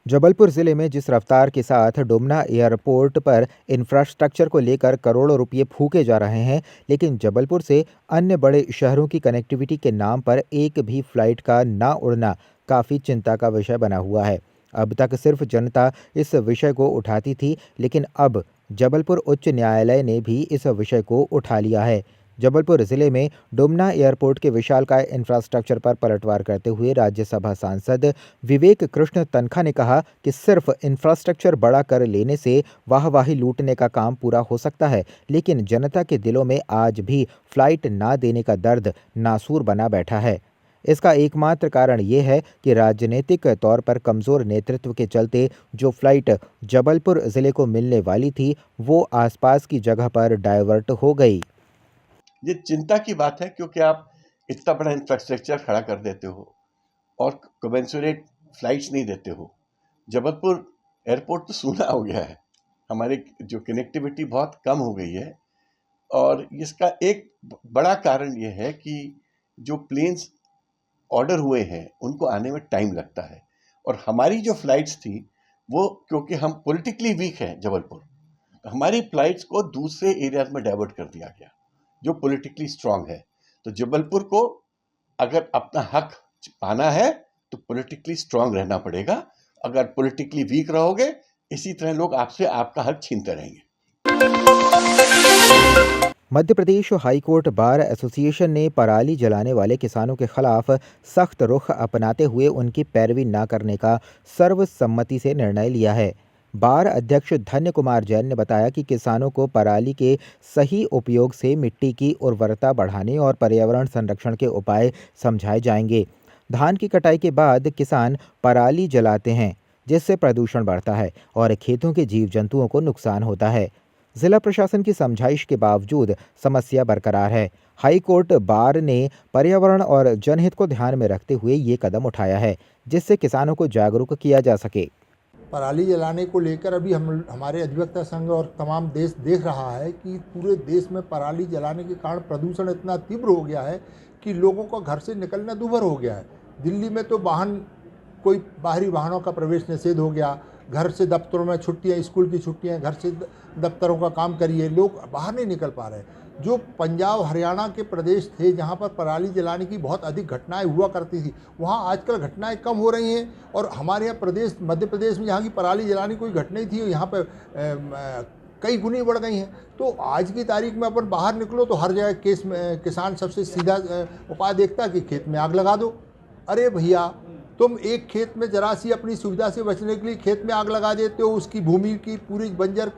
जबलपुर जिले में जिस रफ्तार के साथ डुमना एयरपोर्ट पर इंफ्रास्ट्रक्चर को लेकर करोड़ों रुपए फूके जा रहे हैं, लेकिन जबलपुर से अन्य बड़े शहरों की कनेक्टिविटी के नाम पर एक भी फ्लाइट का ना उड़ना काफ़ी चिंता का विषय बना हुआ है। अब तक सिर्फ जनता इस विषय को उठाती थी, लेकिन अब जबलपुर उच्च न्यायालय ने भी इस विषय को उठा लिया है। जबलपुर जिले में डुमना एयरपोर्ट के विशालकाय इंफ्रास्ट्रक्चर पर पलटवार करते हुए राज्यसभा सांसद विवेक कृष्ण तनखा ने कहा कि सिर्फ इंफ्रास्ट्रक्चर बड़ा कर लेने से वाहवाही लूटने का काम पूरा हो सकता है, लेकिन जनता के दिलों में आज भी फ्लाइट ना देने का दर्द नासूर बना बैठा है। इसका एकमात्र कारण ये है कि राजनीतिक तौर पर कमज़ोर नेतृत्व के चलते जो फ्लाइट जबलपुर ज़िले को मिलने वाली थी, वो आसपास की जगह पर डाइवर्ट हो गई। ये चिंता की बात है, क्योंकि आप इतना बड़ा इंफ्रास्ट्रक्चर खड़ा कर देते हो और कमेंसुरेट फ्लाइट्स नहीं देते हो। जबलपुर एयरपोर्ट तो सूना हो गया है, हमारी जो कनेक्टिविटी बहुत कम हो गई है। और इसका एक बड़ा कारण ये है कि जो प्लेन्स ऑर्डर हुए हैं उनको आने में टाइम लगता है, और हमारी जो फ्लाइट्स थी वो, क्योंकि हम पॉलिटिकली वीक हैं जबलपुर, हमारी फ्लाइट्स को दूसरे एरियाज में डाइवर्ट कर दिया गया जो पॉलिटिकली स्ट्रांग है। तो जबलपुर को अगर अपना हक पाना है तो पॉलिटिकली स्ट्रांग रहना पड़ेगा। अगर पॉलिटिकली वीक रहोगे, इसी तरह लोग आपसे आपका हक छीनते रहेंगे। Madhya Pradesh high court bar association ने पराली जलाने वाले किसानों के खिलाफ सख्त रुख अपनाते हुए उनकी पैरवी न करने का सर्वसम्मति से निर्णय लिया है। बार अध्यक्ष धन्य कुमार जैन ने बताया कि किसानों को पराली के सही उपयोग से मिट्टी की उर्वरता बढ़ाने और पर्यावरण संरक्षण के उपाय समझाए जाएंगे। धान की कटाई के बाद किसान पराली जलाते हैं, जिससे प्रदूषण बढ़ता है और खेतों के जीव जंतुओं को नुकसान होता है। जिला प्रशासन की समझाइश के बावजूद समस्या बरकरार है। हाई कोर्ट बार ने पर्यावरण और जनहित को ध्यान में रखते हुए ये कदम उठाया है, जिससे किसानों को जागरूक किया जा सके। पराली जलाने को लेकर अभी हमारे अधिवक्ता संघ और तमाम देश देख रहा है कि पूरे देश में पराली जलाने के कारण प्रदूषण इतना तीव्र हो गया है कि लोगों का घर से निकलना दूभर हो गया है। दिल्ली में तो कोई बाहरी वाहनों का प्रवेश निषेध हो गया। घर से दफ्तरों में छुट्टियां, स्कूल की छुट्टियां, घर से दफ्तरों का काम करिए, लोग बाहर नहीं निकल पा रहे। जो पंजाब हरियाणा के प्रदेश थे जहां पर पराली जलाने की बहुत अधिक घटनाएं हुआ करती थी, वहां आजकल घटनाएं कम हो रही हैं। और हमारे यहाँ मध्य प्रदेश में जहाँ की पराली जलाने की कोई घटना थी, यहाँ पर कई गुनी बढ़ गई हैं। तो आज की तारीख में अपन बाहर निकलो तो हर जगह केस में किसान सबसे सीधा उपाय देखता है कि खेत में आग लगा दो। अरे भैया, तुम एक खेत में जरा सी अपनी सुविधा से बचने के लिए खेत में आग लगा देते हो, उसकी भूमि की पूरी बंजर,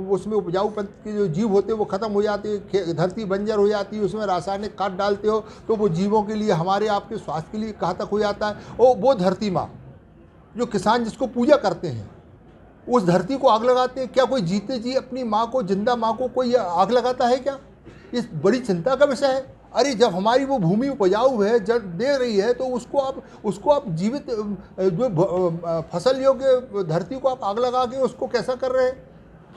उसमें उपजाऊपन के जो जीव होते हैं वो ख़त्म हो जाते हैं, धरती बंजर हो जाती है। उसमें रासायनिक खाद डालते हो तो वो जीवों के लिए, हमारे आपके स्वास्थ्य के लिए घातक हो जाता है। और वो धरती माँ, जो किसान जिसको पूजा करते हैं, उस धरती को आग लगाते हैं। क्या कोई जीते जी अपनी माँ को, जिंदा माँ को कोई आग लगाता है क्या? ये बड़ी चिंता का विषय है। अरे जब हमारी वो भूमि उपजाऊ है, जब दे रही है, तो उसको आप जीवित, जो फसल योग्य धरती को आप आग लगा के उसको कैसा कर रहे हैं?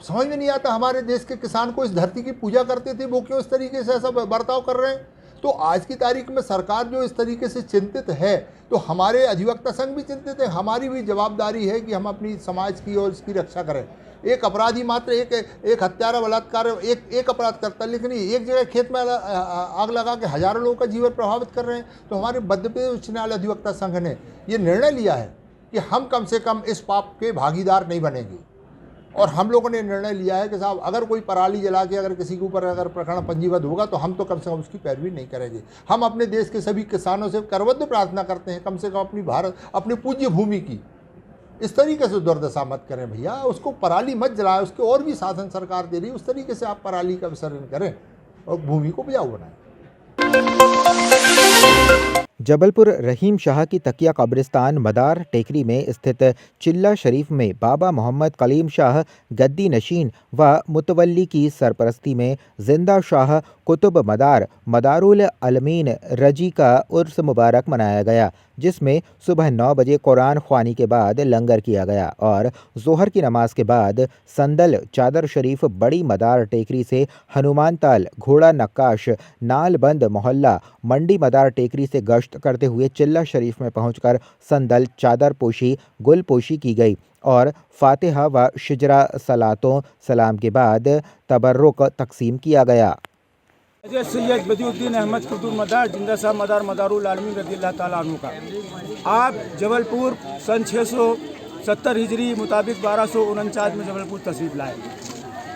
समझ में नहीं आता। हमारे देश के किसान को इस धरती की पूजा करते थे, वो क्यों इस तरीके से ऐसा बर्ताव कर रहे हैं? तो आज की तारीख में सरकार जो इस तरीके से चिंतित है, तो हमारे अधिवक्ता संघ भी चिंतित है। हमारी भी जवाबदारी है कि हम अपनी समाज की और इसकी रक्षा करें। एक अपराधी मात्र एक हत्यारा, बलात्कार एक अपराध करता है, लेकिन एक जगह खेत में आग लगा के हजारों लोगों का जीवन प्रभावित कर रहे हैं। तो हमारे मध्य प्रदेश उच्च न्यायालय अधिवक्ता संघ ने ये निर्णय लिया है कि हम कम से कम इस पाप के भागीदार नहीं बनेंगे। और हम लोगों ने निर्णय लिया है कि साहब, अगर कोई पराली जला के अगर किसी के ऊपर अगर प्रकरण पंजीबद्ध होगा तो हम तो कम से कम उसकी पैरवी नहीं करेंगे। हम अपने देश के सभी किसानों से करबद्ध प्रार्थना करते हैं, कम से कम अपनी पूज्य भूमि की इस तरीके से दुर्दशा मत करें भैया। उसको पराली मत जलाएं, उसके और भी साधन सरकार दे रही है, उस तरीके से आप पराली का विसर्जन करें और भूमि को उपजाऊ बनाएं। जबलपुर रहीम शाह की तकिया कब्रिस्तान मदार टेकरी में स्थित चिल्ला शरीफ में बाबा मोहम्मद कलीम शाह गद्दी नशीन व मुतवल्ली की सरपरस्ती में जिंदा शाह कुतुब मदार मदारुल अलमीन रजी का उर्स मुबारक मनाया गया, जिसमें सुबह 9 बजे कुरान ख्वानी के बाद लंगर किया गया और जोहर की नमाज के बाद संदल चादर शरीफ बड़ी मदार टेकरी से हनुमान ताल घोड़ा नक्काश नालबंद मोहल्ला मंडी मदार टेकरी से गश्त करते हुए चिल्ला शरीफ में पहुंचकर संदल चादर पोशी गुल पोशी की गई और फातिहा व शिजरा सलातों सलाम के बाद तबर्रुक तकसीम किया गया। हज़रत सैयद बदिउद्दीन अहमद कुतुब मदार जिंदा साहब मदार मदारुल आलमीन रज़ियल्लाहु ताला अन्हु का आप जबलपुर सन 670 हिजरी मुताबिक 1249 में जबलपुर तशरीफ़ लाए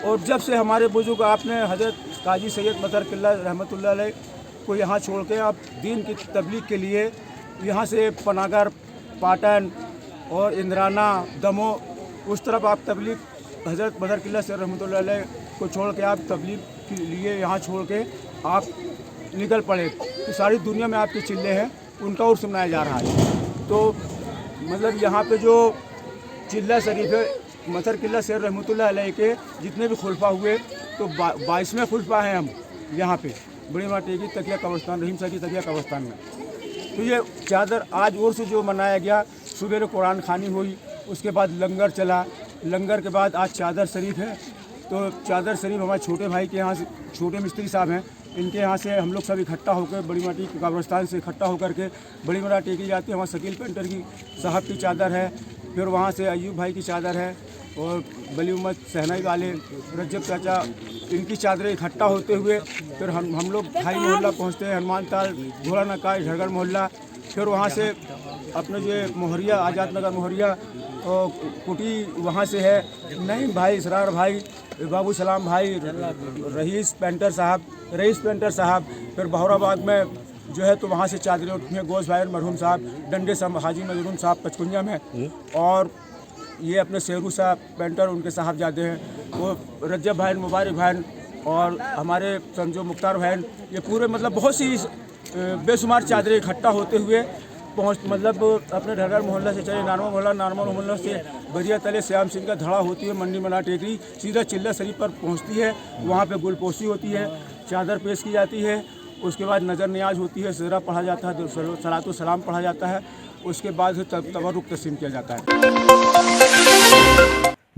और जब से हमारे बुजुर्ग आपने हज़रत काजी सैयद मदर किल्ला रहमतुल्लाह अलैह को यहाँ छोड़ के आप दीन की तबलीग के लिए यहाँ से पनागर पाटन और इंद्राना दमो उस तरफ आप तबलीग हज़रत मदर किल्ला से रहमतुल्लाह अलैह को छोड़ के आप तबलीग के लिए यहाँ छोड़ के आप निकल पड़े तो सारी दुनिया में आपके चिल्ले हैं उनका उर्स मनाया जा रहा है। तो मतलब यहाँ पे जो चिल्ला शरीफ है मदर किल्ला से रहमतुल्लाह अलैह के जितने भी खुलफा हुए तो 22वें खुलफा हैं हम यहाँ पे बड़ी माँ टेकी तकिया कब्रस्तान रहीम साहब की तकिया कब्रस्तान में। तो ये चादर आज उर्स जो मनाया गया सुबह कुरान खानी हुई उसके बाद लंगर चला, लंगर के बाद आज चादर शरीफ है। तो चादर शरीफ हमारे छोटे भाई के यहाँ से छोटे मिस्त्री साहब हैं इनके यहाँ से हम लोग सब इकट्ठा होकर बड़ी माटी कब्रस्तान से इकट्ठा होकर के बड़ी माटी टेकी जाती है। वहाँ शकील पेंटर की साहब की चादर है, फिर वहाँ से अयूब भाई की चादर है और बली उम्मद सहनाई वाले रज्जब चाचा इनकी चादरें इकट्ठा होते हुए फिर हम लोग भाई मोहल्ला पहुँचते हैं, हनुमान ताल घोड़ा नकाश झड़गड़ मोहल्ला। फिर वहाँ से अपने जो मोहरिया आज़ाद नगर मोहरिया और कुटी वहाँ से है नहीं भाई इसरार भाई बाबू सलाम भाई रईस पेंटर साहब फिर बहराबाद में जो है तो वहाँ से चादरें उठती हैं गोश भाई मरहूम साहब डंडे साहब हाजी मजरून साहब पचकुंजा में और ये अपने शेरू साहब पेंटर उनके साहबजादे हैं वो रज्जब भाई मुबारक भाई और हमारे समझो मुख्तार भाई ये पूरे मतलब बहुत सी बेशुमार चादरें इकट्ठा होते हुए पहुँच मतलब अपने ढरगढ़ मोहल्ला से चले नारमा मोहल्ला से बरिया तले श्याम सिंह का धड़ा होती है मंडी मना टेकरी सीधा चिल्ला शरीफ पर पहुँचती है। वहाँ पे गुलपोशी होती है, चादर पेश की जाती है, उसके बाद नज़र नियाज होती है, सिरा पढ़ा जाता है, सलातो सलाम पढ़ा जाता है, उसके बाद तबरुक तस्लीम किया जाता है।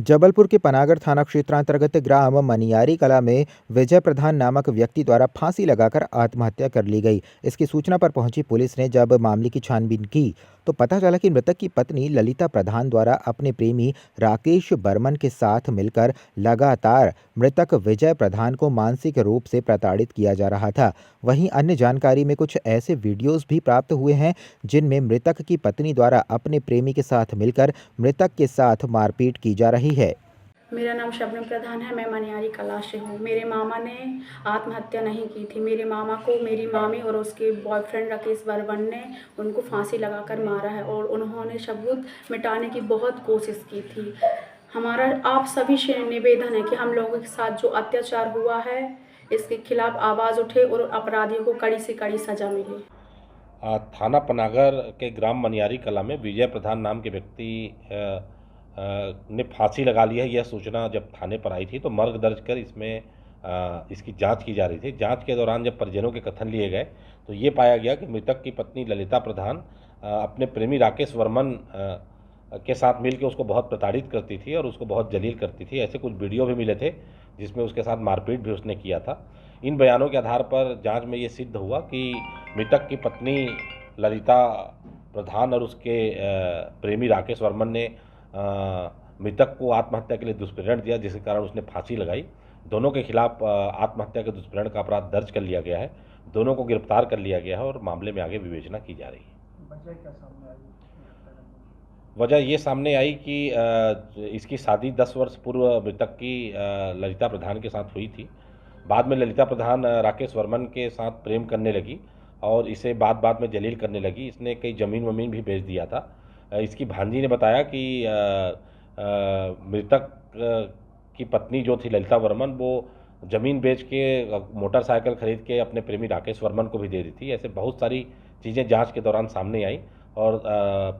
जबलपुर के पनागर थाना क्षेत्रांतर्गत ग्राम मनियारी कला में विजय प्रधान नामक व्यक्ति द्वारा फांसी लगाकर आत्महत्या कर ली गई। इसकी सूचना पर पहुंची पुलिस ने जब मामले की छानबीन की तो पता चला कि मृतक की पत्नी ललिता प्रधान द्वारा अपने प्रेमी राकेश बर्मन के साथ मिलकर लगातार मृतक विजय प्रधान को मानसिक रूप से प्रताड़ित किया जा रहा था। वहीं अन्य जानकारी में कुछ ऐसे वीडियोस भी प्राप्त हुए हैं जिनमें मृतक की पत्नी द्वारा अपने प्रेमी के साथ मिलकर मृतक के साथ मारपीट की जा रही है। मेरा नाम शबनम प्रधान है, मैं मनियारी कला से हूँ। मेरे मामा ने आत्महत्या नहीं की थी। मेरे मामा को मेरी मामी और उसके बॉयफ्रेंड राकेश बर्मन ने उनको फांसी लगाकर मारा है और उन्होंने सबूत मिटाने की बहुत कोशिश की थी। हमारा आप सभी से निवेदन है कि हम लोगों के साथ जो अत्याचार हुआ है इसके खिलाफ आवाज़ उठे और अपराधियों को कड़ी से कड़ी सज़ा मिले। थाना पनागर के ग्राम मनियारी कला में विजय प्रधान नाम के व्यक्ति ने फांसी लगा ली है। यह सूचना जब थाने पर आई थी तो मर्ग दर्ज कर इसमें इसकी जांच की जा रही थी। जांच के दौरान जब परिजनों के कथन लिए गए तो ये पाया गया कि मृतक की पत्नी ललिता प्रधान अपने प्रेमी राकेश वर्मन के साथ मिलकर उसको बहुत प्रताड़ित करती थी और उसको बहुत जलील करती थी। ऐसे कुछ वीडियो भी मिले थे जिसमें उसके साथ मारपीट भी उसने किया था। इन बयानों के आधार पर जांच में ये सिद्ध हुआ कि मृतक की पत्नी ललिता प्रधान और उसके प्रेमी राकेश वर्मन ने मृतक को आत्महत्या के लिए दुष्प्रेरण दिया, जिसके कारण उसने फांसी लगाई। दोनों के खिलाफ आत्महत्या के दुष्प्रेरण का अपराध दर्ज कर लिया गया है। दोनों को गिरफ्तार कर लिया गया है और मामले में आगे विवेचना की जा रही है। वजह ये सामने आई कि इसकी शादी 10 वर्ष पूर्व मृतक की ललिता प्रधान के साथ हुई थी। बाद में ललिता प्रधान राकेश वर्मन के साथ प्रेम करने लगी और इसे बात में जलील करने लगी। इसने कई ज़मीन वमीन भी बेच दिया था। इसकी भांजी ने बताया कि मृतक की पत्नी जो थी ललिता वर्मन वो ज़मीन बेच के मोटरसाइकिल खरीद के अपने प्रेमी राकेश वर्मन को भी दे दी थी। ऐसे बहुत सारी चीज़ें जांच के दौरान सामने आई और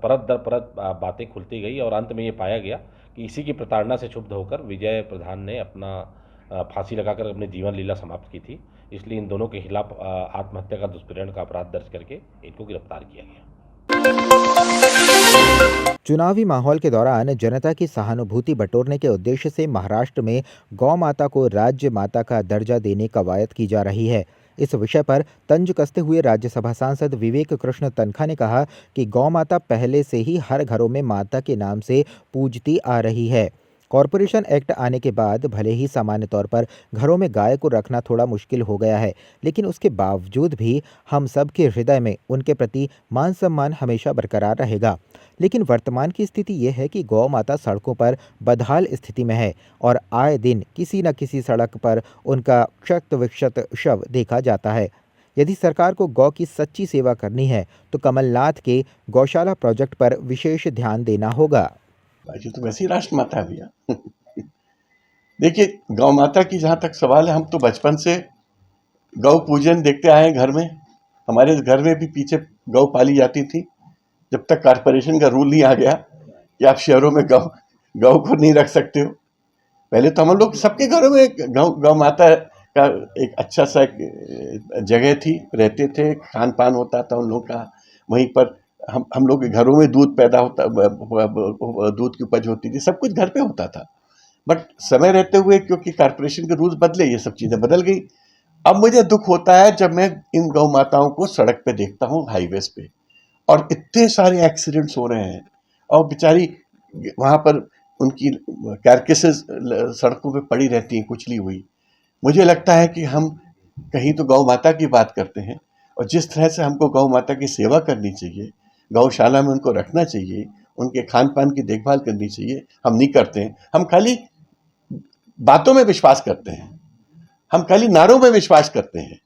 परत दर परत बातें खुलती गई और अंत में ये पाया गया कि इसी की प्रताड़ना से क्षुब्ध होकर विजय प्रधान ने अपना फांसी लगाकर अपनी जीवन लीला समाप्त की थी। इसलिए इन दोनों के खिलाफ आत्महत्या का दुष्प्रेरण का अपराध दर्ज करके इनको गिरफ्तार किया गया। चुनावी माहौल के दौरान जनता की सहानुभूति बटोरने के उद्देश्य से महाराष्ट्र में गौ माता को राज्य माता का दर्जा देने कवायद की जा रही है। इस विषय पर तंज कसते हुए राज्यसभा सांसद विवेक कृष्ण तनखा ने कहा कि गौ माता पहले से ही हर घरों में माता के नाम से पूजती आ रही है। कॉरपोरेशन एक्ट आने के बाद भले ही सामान्य तौर पर घरों में गाय को रखना थोड़ा मुश्किल हो गया है, लेकिन उसके बावजूद भी हम सब के हृदय में उनके प्रति मान सम्मान हमेशा बरकरार रहेगा। लेकिन वर्तमान की स्थिति ये है कि गौ माता सड़कों पर बदहाल स्थिति में है और आए दिन किसी न किसी सड़क पर उनका क्षत विक्षत शव देखा जाता है। यदि सरकार को गौ की सच्ची सेवा करनी है तो कमलनाथ के गौशाला प्रोजेक्ट पर विशेष ध्यान देना होगा। ये तो वैसी राष्ट्र माता है भैया। देखिए, गौ माता की जहाँ तक सवाल है, हम तो बचपन से गौ पूजन देखते आए हैं घर में। हमारे घर में भी पीछे गौ पाली जाती थी, जब तक कॉर्पोरेशन का रूल नहीं आ गया कि आप शहरों में गौ को नहीं रख सकते हो। पहले तो हम लोग सबके घरों में गौ माता का एक अच्छा सा जगह थी, रहते थे, खान पान होता था उन लोगों का। वहीं पर हम लोग के घरों में दूध पैदा होता, दूध की उपज होती थी, सब कुछ घर पे होता था। बट समय रहते हुए क्योंकि कॉर्पोरेशन के रूल्स बदले, ये सब चीज़ें बदल गई। अब मुझे दुख होता है जब मैं इन गौ माताओं को सड़क पे देखता हूँ, हाईवेज पे, और इतने सारे एक्सीडेंट्स हो रहे हैं और बेचारी वहाँ पर उनकी कैरकेसेस सड़कों पे पड़ी रहती हैं कुचली हुई। मुझे लगता है कि हम कहीं तो गौ माता की बात करते हैं, और जिस तरह से हमको गौ माता की सेवा करनी चाहिए, गौशाला में उनको रखना चाहिए, उनके खान पान की देखभाल करनी चाहिए, हम नहीं करते हैं। हम खाली बातों में विश्वास करते हैं, हम खाली नारों में विश्वास करते हैं,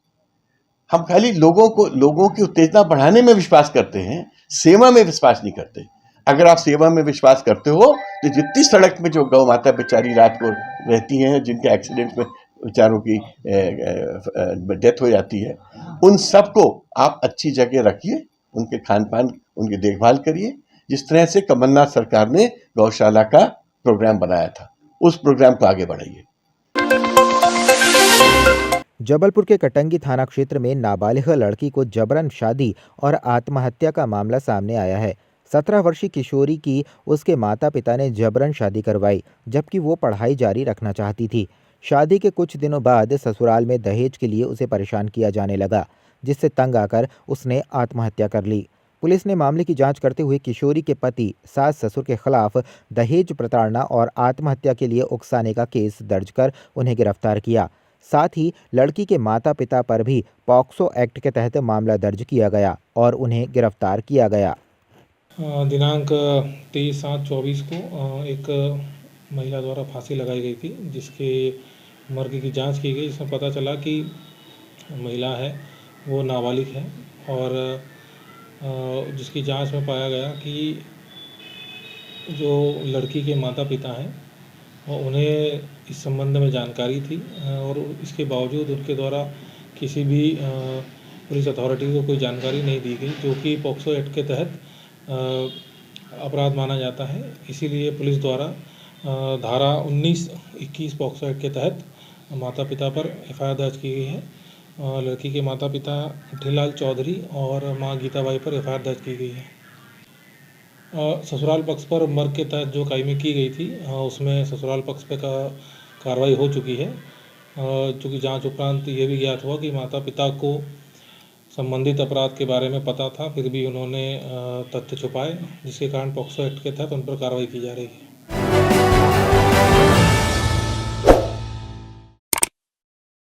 हम खाली लोगों की उत्तेजना बढ़ाने में विश्वास करते हैं, सेवा में विश्वास नहीं करते। अगर आप सेवा में विश्वास करते हो तो जितनी सड़क में जो गौ माता बेचारी रात को रहती हैं, जिनके एक्सीडेंट्स में बेचारों की डेथ हो जाती है, उन सबको आप अच्छी जगह रखिए, उनके खान पान, उनकी देखभाल करिए। जिस तरह से कमलनाथ सरकार ने गौशाला का प्रोग्राम बनाया था, उस प्रोग्राम को आगे बढ़ाइए। जबलपुर के कटंगी थाना क्षेत्र में नाबालिग लड़की को जबरन शादी और आत्महत्या का मामला सामने आया है। 17 वर्षीय किशोरी की उसके माता पिता ने जबरन शादी करवाई, जबकि वो पढ़ाई जारी रखना चाहती थी। शादी के कुछ दिनों बाद ससुराल में दहेज के लिए उसे परेशान किया जाने लगा, जिससे तंग आकर उसने आत्महत्या कर ली। पुलिस ने मामले की जांच करते हुए किशोरी के पति, सास ससुर के खिलाफ दहेज प्रताड़ना और आत्महत्या के लिए उकसाने का केस दर्ज कर उन्हें गिरफ्तार किया। साथ ही लड़की के माता पिता पर भी पॉक्सो एक्ट के तहत मामला दर्ज किया गया और उन्हें गिरफ्तार किया गया। दिनांक 23/7/24 को एक महिला द्वारा फांसी लगाई गई थी, जिसके मर्ग की जांच की गई, जिसमें पता चला कि महिला है वो नाबालिग है, और जिसकी जांच में पाया गया कि जो लड़की के माता पिता हैं उन्हें इस संबंध में जानकारी थी, और इसके बावजूद उनके द्वारा किसी भी पुलिस अथॉरिटी को कोई जानकारी नहीं दी गई, जो कि पॉक्सो एक्ट के तहत अपराध माना जाता है। इसीलिए पुलिस द्वारा धारा 19-21 पॉक्सो एक्ट के तहत माता पिता पर एफआईआर दर्ज की गई है। लड़की के माता पिता ढीलाल चौधरी और मां गीताबाई पर एफआईआर दर्ज की गई है। ससुराल पक्ष पर मर्ग के तहत जो कायमी की गई थी, उसमें ससुराल पक्ष पे कार्रवाई हो चुकी है। चूँकि जांच उपरांत ये भी ज्ञात हुआ कि माता पिता को संबंधित अपराध के बारे में पता था, फिर भी उन्होंने तथ्य छुपाए, जिसके कारण पॉक्सो एक्ट के तहत उन पर कार्रवाई की जा रही है।